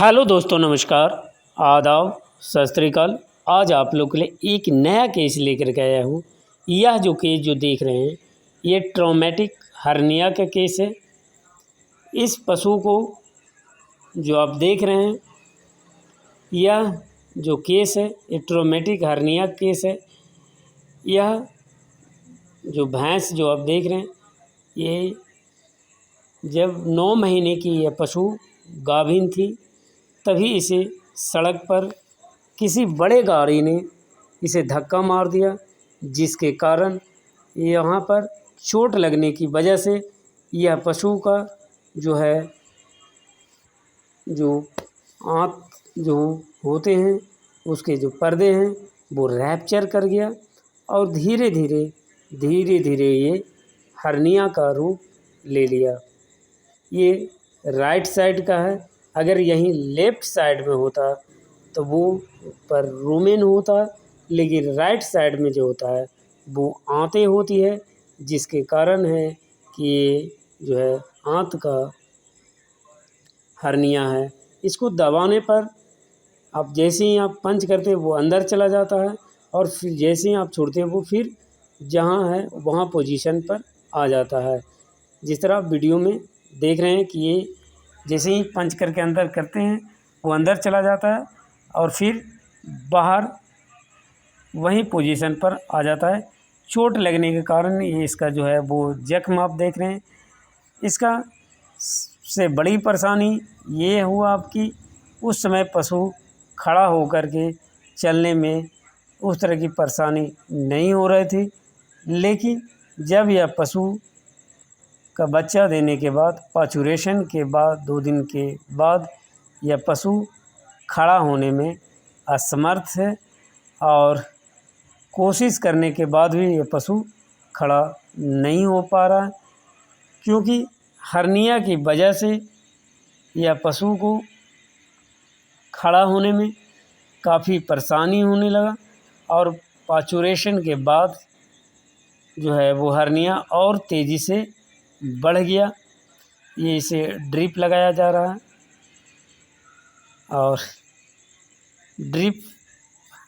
Hello दोस्तों, नमस्कार, आदाब, सत श्री अकाल। आज आप लोग के लिए एक नया केस लेकर के आया हूँ। यह जो केस जो देख रहे हैं, ये ट्रॉमेटिक हर्निया का केस है। इस पशु को जो आप देख रहे हैं, यह जो केस है ये ट्रॉमेटिक हर्निया केस है। यह जो भैंस जो आप देख रहे हैं, ये जब 9 महीने की यह पशु गाभिन थी, तभी इसे सड़क पर किसी बड़े गाड़ी ने इसे धक्का मार दिया, जिसके कारण यहाँ पर चोट लगने की वजह से यह पशु का जो है जो आँत जो होते हैं उसके जो पर्दे हैं वो रैप्चर कर गया और धीरे धीरे ये हर्निया का रूप ले लिया। ये राइट साइड का है। अगर यहीं लेफ़्ट साइड में होता तो वो पर रूमेन होता, लेकिन राइट साइड में जो होता है वो आंतें होती है, जिसके कारण है कि ये जो है आंत का हर्निया है। इसको दबाने पर आप जैसे ही आप पंच करते हैं वो अंदर चला जाता है और फिर जैसे ही आप छोड़ते हैं वो फिर जहाँ है वहाँ पोजीशन पर आ जाता है। जिस तरह आप वीडियो में देख रहे हैं कि ये जैसे ही पंच करके अंदर करते हैं वो अंदर चला जाता है और फिर बाहर वही पोजीशन पर आ जाता है। चोट लगने के कारण ये इसका जो है वो जख्म आप देख रहे हैं। इसका से बड़ी परेशानी ये हुआ आपकी, उस समय पशु खड़ा होकर के चलने में उस तरह की परेशानी नहीं हो रही थी, लेकिन जब यह पशु का बच्चा देने के बाद पाचुरेशन के बाद 2 दिन के बाद यह पशु खड़ा होने में असमर्थ है और कोशिश करने के बाद भी यह पशु खड़ा नहीं हो पा रहा है, क्योंकि हर्निया की वजह से यह पशु को खड़ा होने में काफ़ी परेशानी होने लगा और पाचुरेशन के बाद जो है वो हर्निया और तेज़ी से बढ़ गया। ये इसे ड्रिप लगाया जा रहा है और ड्रिप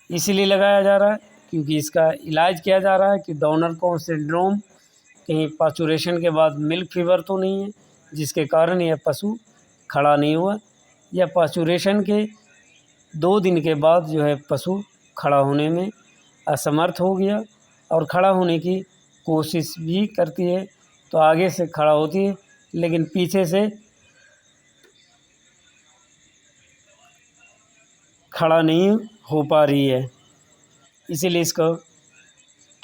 इसीलिए लगाया जा रहा है क्योंकि इसका इलाज किया जा रहा है कि डॉनर को सिंड्रोम, कहीं पाचुरेशन के बाद मिल्क फीवर तो नहीं है, जिसके कारण यह पशु खड़ा नहीं हुआ। यह पाचुरेशन के 2 दिन के बाद जो है पशु खड़ा होने में असमर्थ हो गया और खड़ा होने की कोशिश भी करती है तो आगे से खड़ा होती है, लेकिन पीछे से खड़ा नहीं हो पा रही है। इसीलिए इसको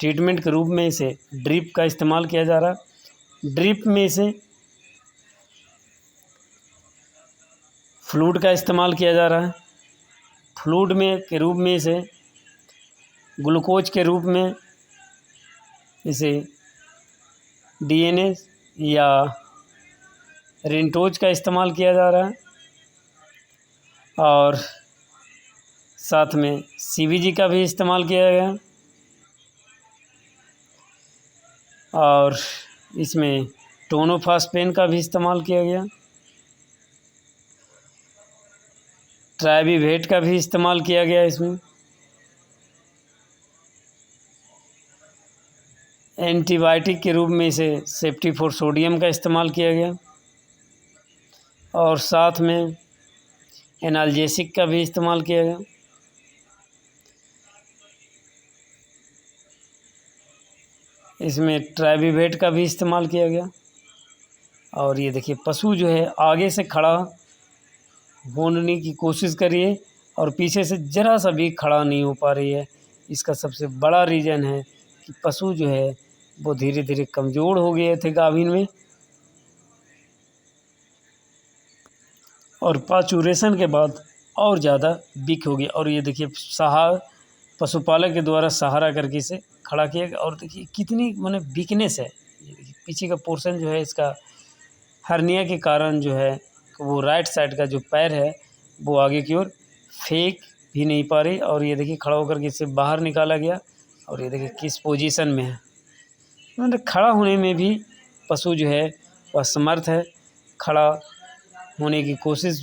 ट्रीटमेंट के रूप में इसे ड्रिप का इस्तेमाल किया जा रहा है। ड्रिप में इसे फ्लूइड का इस्तेमाल किया जा रहा है। फ्लूइड में के रूप में इसे ग्लूकोज के रूप में इसे डीएनए या रेंटोज का इस्तेमाल किया जा रहा है और साथ में सीबीजी का भी इस्तेमाल किया गया और इसमें टोनोफास्पेन का भी इस्तेमाल किया गया, ट्राइबीवेट का भी इस्तेमाल किया गया। इसमें एंटीबायोटिक के रूप में इसे सेफ्टी-4 सोडियम का इस्तेमाल किया गया और साथ में एनाल्जेसिक का भी इस्तेमाल किया गया। इसमें ट्राइबीवेट का भी इस्तेमाल किया गया और ये देखिए पशु जो है आगे से खड़ा होने की कोशिश कर रही है और पीछे से ज़रा सा भी खड़ा नहीं हो पा रही है। इसका सबसे बड़ा रीज़न है कि पशु जो है वो धीरे धीरे कमज़ोर हो गए थे गाभिन में और पाचुरेशन के बाद और ज़्यादा वीक हो गया। और ये देखिए पशुपालक के द्वारा सहारा करके इसे खड़ा किया गया और देखिए कितनी माने वीकनेस है। ये देखिए पीछे का पोर्शन जो है इसका हर्निया के कारण जो है वो राइट साइड का जो पैर है वो आगे की ओर फेंक भी नहीं पा रही और ये देखिए खड़ा होकर के इसे बाहर निकाला गया और ये देखिए किस पोजीशन में है। मतलब खड़ा होने में भी पशु जो है वह असमर्थ है। खड़ा होने की कोशिश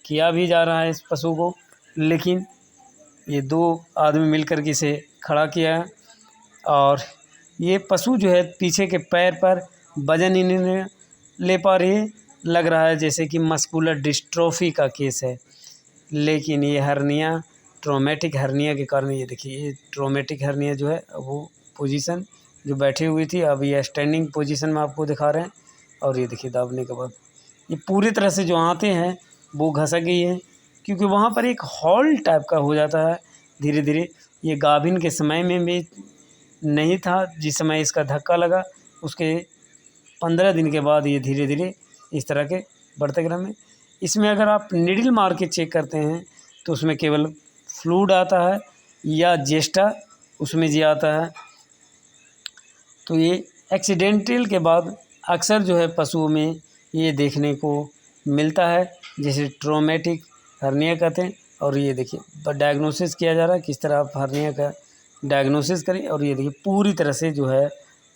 किया भी जा रहा है इस पशु को, लेकिन ये 2 आदमी मिलकर के इसे खड़ा किया है। और ये पशु जो है पीछे के पैर पर वजन ही नहीं ले पा रही है, लग रहा है जैसे कि मस्कुलर डिस्ट्रोफी का केस है। लेकिन ये हर्निया, ट्रॉमेटिक हर्निया के कारण, ये देखिए ये ट्रॉमेटिक हर्निया जो है वो पोजीशन जो बैठी हुई थी, अब ये स्टैंडिंग पोजीशन में आपको दिखा रहे हैं। और ये देखिए दाबने के बाद ये पूरी तरह से जो आंतें हैं वो घसक गई हैं, क्योंकि वहाँ पर एक हॉल टाइप का हो जाता है धीरे धीरे। ये गाभिन के समय में भी नहीं था, जिस समय इसका धक्का लगा उसके 15 दिन के बाद ये धीरे धीरे इस तरह के बढ़ते क्रम में। इसमें अगर आप नीडल मार के चेक करते हैं तो उसमें केवल फ्लूइड आता है या जेस्टा उसमें जी आता है। तो ये एक्सीडेंटल के बाद अक्सर जो है पशुओं में ये देखने को मिलता है, जैसे ट्रॉमेटिक हर्निया कहते हैं। और ये देखिए डायग्नोसिस किया जा रहा है, किस तरह आप हर्निया का डायग्नोसिस करें। और ये देखिए पूरी तरह से जो है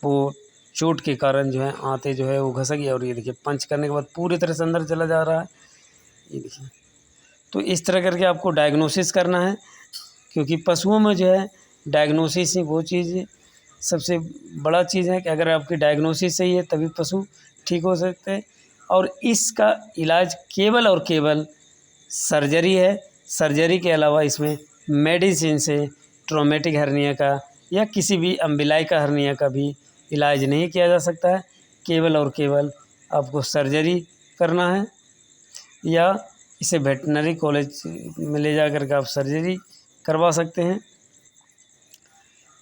वो चोट के कारण जो है आंतें जो है वो घसक गई। और ये देखिए पंच करने के बाद पूरी तरह से अंदर चला जा रहा है, ये देखिए। तो इस तरह करके आपको डायग्नोसिस करना है, क्योंकि पशुओं में जो है डायग्नोसिस ही वो चीज़ सबसे बड़ा चीज़ है कि अगर आपकी डायग्नोसिस सही है तभी पशु ठीक हो सकते हैं। और इसका इलाज केवल और केवल सर्जरी है। सर्जरी के अलावा इसमें मेडिसिन से ट्रॉमेटिक हर्निया का या किसी भी अम्बिलाइका हर्निया का भी इलाज नहीं किया जा सकता है। केवल और केवल आपको सर्जरी करना है, या इसे वेटनरी कॉलेज में ले जा कर के आप सर्जरी करवा सकते हैं।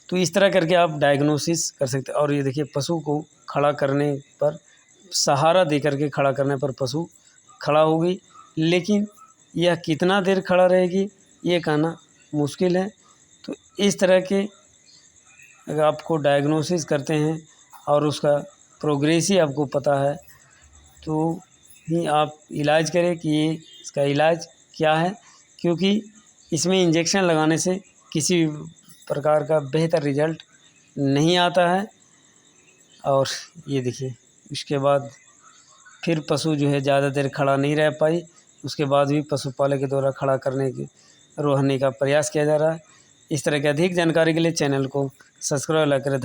तो इस तरह करके आप डायग्नोसिस कर सकते हैं। और ये देखिए पशु को खड़ा करने पर, सहारा दे करके खड़ा करने पर पशु खड़ा होगी, लेकिन यह कितना देर खड़ा रहेगी ये कहना मुश्किल है। तो इस तरह के अगर आपको डायग्नोसिस करते हैं और उसका प्रोग्रेस ही आपको पता है तो ही आप इलाज करें कि ये इसका इलाज क्या है, क्योंकि इसमें इंजेक्शन लगाने से किसी प्रकार का बेहतर रिजल्ट नहीं आता है। और ये देखिए इसके बाद फिर पशु जो है ज़्यादा देर खड़ा नहीं रह पाई, उसके बाद भी पशुपालक के द्वारा खड़ा रहने का प्रयास किया जा रहा है। इस तरह की अधिक जानकारी के लिए चैनल को सब्सक्राइब करें।